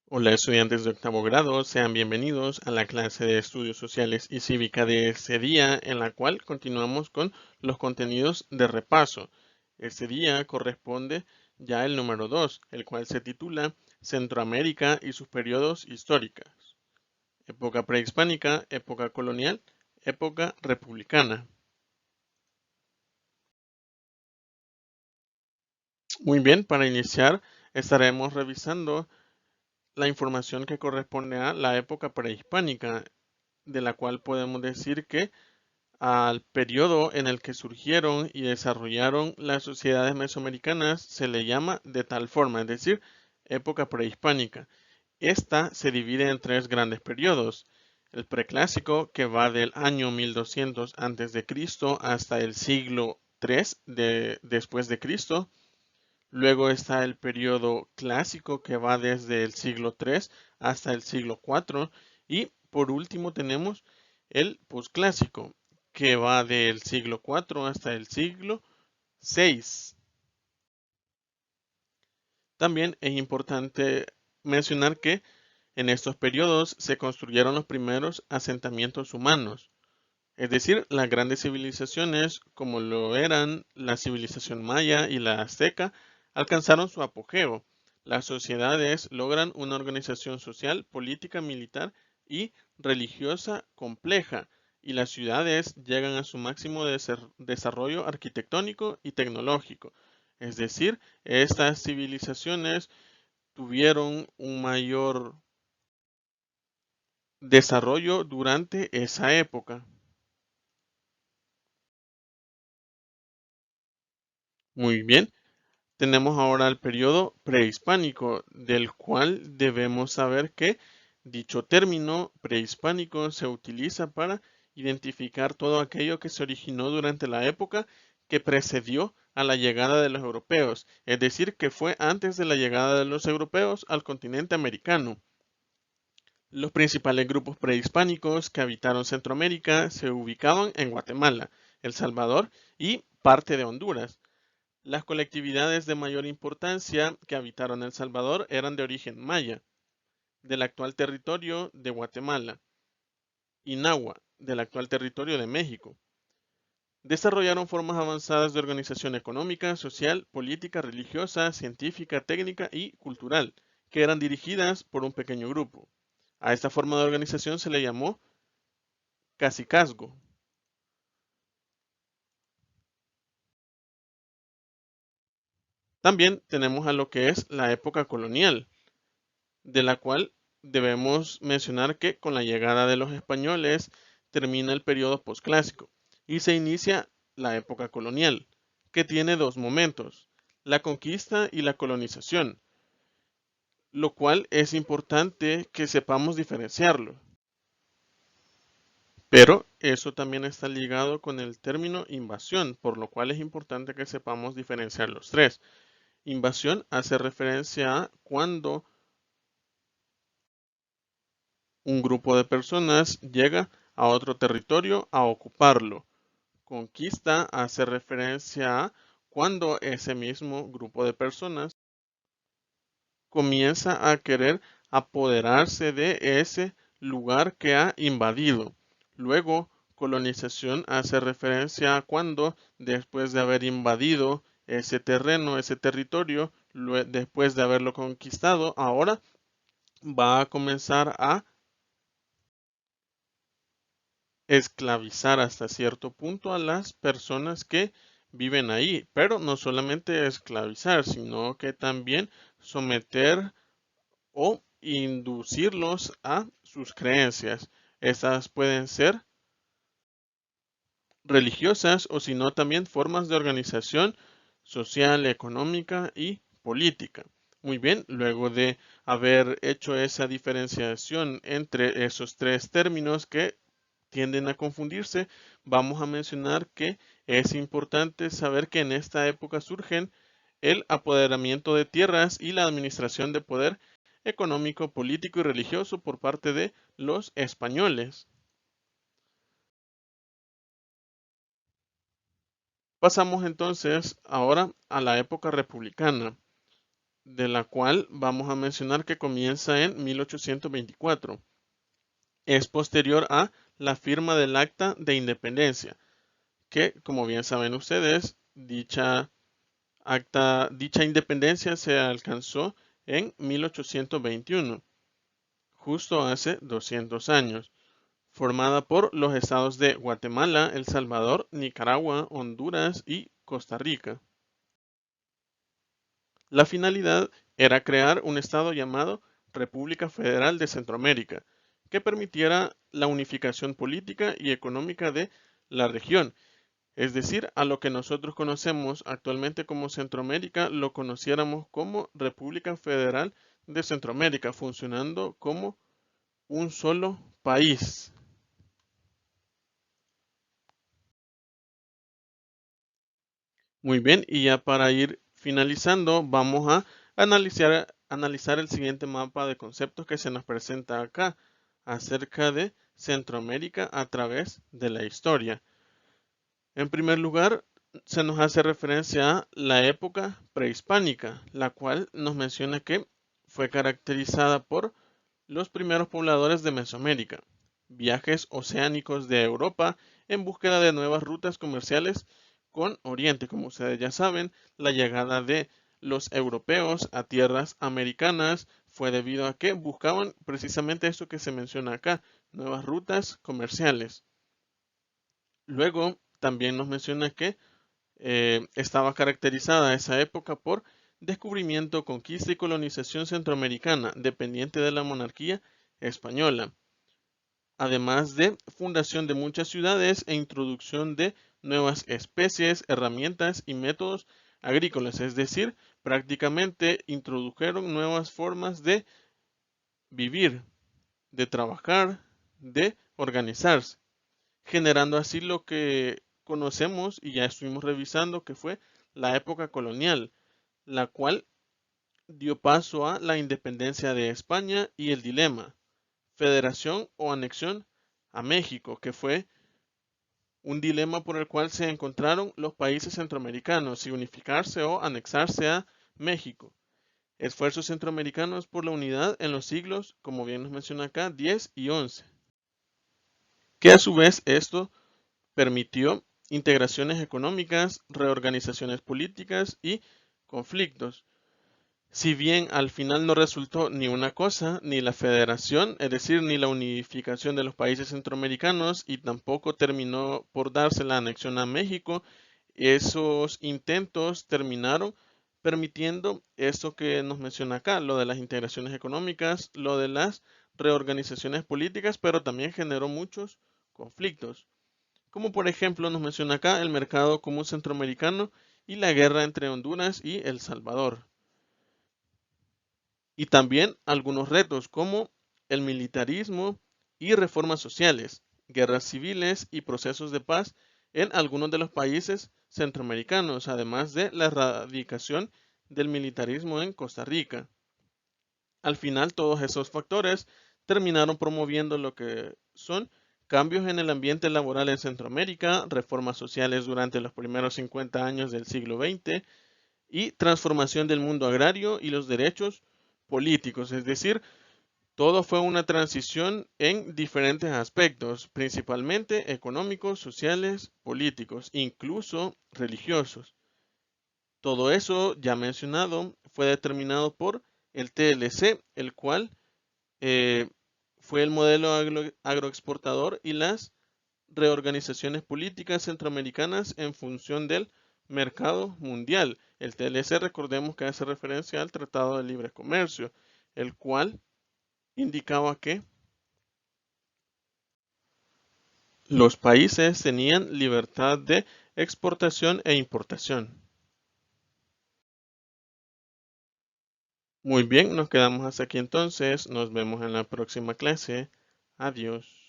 Hola estudiantes de octavo grado, sean bienvenidos a la clase de Estudios Sociales y Cívica de este día, en la cual continuamos con los contenidos de repaso. Este día corresponde ya el número 2, el cual se titula Centroamérica y sus periodos históricos. Época prehispánica, época colonial, época republicana. Muy bien, para iniciar estaremos revisando la información que corresponde a la época prehispánica, de la cual podemos decir que al periodo en el que surgieron y desarrollaron las sociedades mesoamericanas se le llama de tal forma, es decir, época prehispánica. Esta se divide en tres grandes periodos. El preclásico, que va del año 1200 a.C. hasta el siglo III después de Cristo. Luego está el periodo clásico, que va desde el siglo III hasta el siglo IV. Y por último tenemos el posclásico, que va del siglo IV hasta el siglo VI. También es importante mencionar que en estos periodos se construyeron los primeros asentamientos humanos, es decir, las grandes civilizaciones como lo eran la civilización maya y la azteca alcanzaron su apogeo. Las sociedades logran una organización social, política, militar y religiosa compleja, y las ciudades llegan a su máximo desarrollo arquitectónico y tecnológico. Es decir, estas civilizaciones tuvieron un mayor desarrollo durante esa época. Muy bien. Tenemos ahora el periodo prehispánico, del cual debemos saber que dicho término prehispánico se utiliza para identificar todo aquello que se originó durante la época que precedió a la llegada de los europeos, es decir, que fue antes de la llegada de los europeos al continente americano. Los principales grupos prehispánicos que habitaron Centroamérica se ubicaban en Guatemala, El Salvador y parte de Honduras. Las colectividades de mayor importancia que habitaron El Salvador eran de origen maya, del actual territorio de Guatemala, y nahua, del actual territorio de México. Desarrollaron formas avanzadas de organización económica, social, política, religiosa, científica, técnica y cultural, que eran dirigidas por un pequeño grupo. A esta forma de organización se le llamó cacicazgo. También tenemos a lo que es la época colonial, de la cual debemos mencionar que con la llegada de los españoles termina el periodo posclásico y se inicia la época colonial, que tiene dos momentos, la conquista y la colonización, lo cual es importante que sepamos diferenciarlo. Pero eso también está ligado con el término invasión, por lo cual es importante que sepamos diferenciar los tres. Invasión hace referencia a cuando un grupo de personas llega a otro territorio a ocuparlo. Conquista hace referencia a cuando ese mismo grupo de personas comienza a querer apoderarse de ese lugar que ha invadido. Luego, colonización hace referencia a cuando, después de haber invadido ese terreno, ese territorio, después de haberlo conquistado, ahora va a comenzar a esclavizar hasta cierto punto a las personas que viven ahí, pero no solamente esclavizar, sino que también someter o inducirlos a sus creencias. Estas pueden ser religiosas o sino también formas de organización social, económica y política. Muy bien, luego de haber hecho esa diferenciación entre esos tres términos que tienden a confundirse, vamos a mencionar que es importante saber que en esta época surgen el apoderamiento de tierras y la administración de poder económico, político y religioso por parte de los españoles. Pasamos entonces ahora a la época republicana. de la cual vamos a mencionar que comienza en 1824. Es posterior a la firma del Acta de Independencia, que, como bien saben ustedes, dicha independencia se alcanzó en 1821, justo hace 200 años, formada por los estados de Guatemala, El Salvador, Nicaragua, Honduras y Costa Rica. La finalidad era crear un estado llamado República Federal de Centroamérica, que permitiera la unificación política y económica de la región, es decir, a lo que nosotros conocemos actualmente como Centroamérica, lo conociéramos como República Federal de Centroamérica, funcionando como un solo país. Muy bien, y ya para ir finalizando, vamos a analizar el siguiente mapa de conceptos que se nos presenta acá acerca de Centroamérica a través de la historia. En primer lugar, se nos hace referencia a la época prehispánica, la cual nos menciona que fue caracterizada por los primeros pobladores de Mesoamérica, viajes oceánicos de Europa en búsqueda de nuevas rutas comerciales con Oriente. Como ustedes ya saben, la llegada de los europeos a tierras americanas fue debido a que buscaban precisamente esto que se menciona acá, nuevas rutas comerciales. Luego, también nos menciona que estaba caracterizada esa época por descubrimiento, conquista y colonización centroamericana, dependiente de la monarquía española, además de fundación de muchas ciudades e introducción de nuevas especies, herramientas y métodos agrícolas, es decir, prácticamente introdujeron nuevas formas de vivir, de trabajar, de organizarse, generando así lo que conocemos y ya estuvimos revisando que fue la época colonial, la cual dio paso a la independencia de España y el dilema, federación o anexión a México, que fue un dilema por el cual se encontraron los países centroamericanos, si unificarse o anexarse a México. Esfuerzos centroamericanos por la unidad en los siglos, como bien nos menciona acá, 10 y 11, que a su vez esto permitió integraciones económicas, reorganizaciones políticas y conflictos. Si bien al final no resultó ni una cosa, ni la federación, es decir, ni la unificación de los países centroamericanos, y tampoco terminó por darse la anexión a México, esos intentos terminaron permitiendo esto que nos menciona acá, lo de las integraciones económicas, lo de las reorganizaciones políticas, pero también generó muchos conflictos. Como por ejemplo nos menciona acá el mercado común centroamericano y la guerra entre Honduras y El Salvador. Y también algunos retos como el militarismo y reformas sociales, guerras civiles y procesos de paz en algunos de los países centroamericanos, además de la erradicación del militarismo en Costa Rica. Al final, todos esos factores terminaron promoviendo lo que son cambios en el ambiente laboral en Centroamérica, reformas sociales durante los primeros 50 años del siglo XX y transformación del mundo agrario y los derechos políticos. Es decir, todo fue una transición en diferentes aspectos, principalmente económicos, sociales, políticos, incluso religiosos. Todo eso, ya mencionado, fue determinado por el TLC, el cual eh, fue el modelo agroexportador y las reorganizaciones políticas centroamericanas en función del mercado mundial. El TLC, recordemos que hace referencia al Tratado de Libre Comercio, el cual indicaba que los países tenían libertad de exportación e importación. Muy bien, nos quedamos hasta aquí entonces. Nos vemos en la próxima clase. Adiós.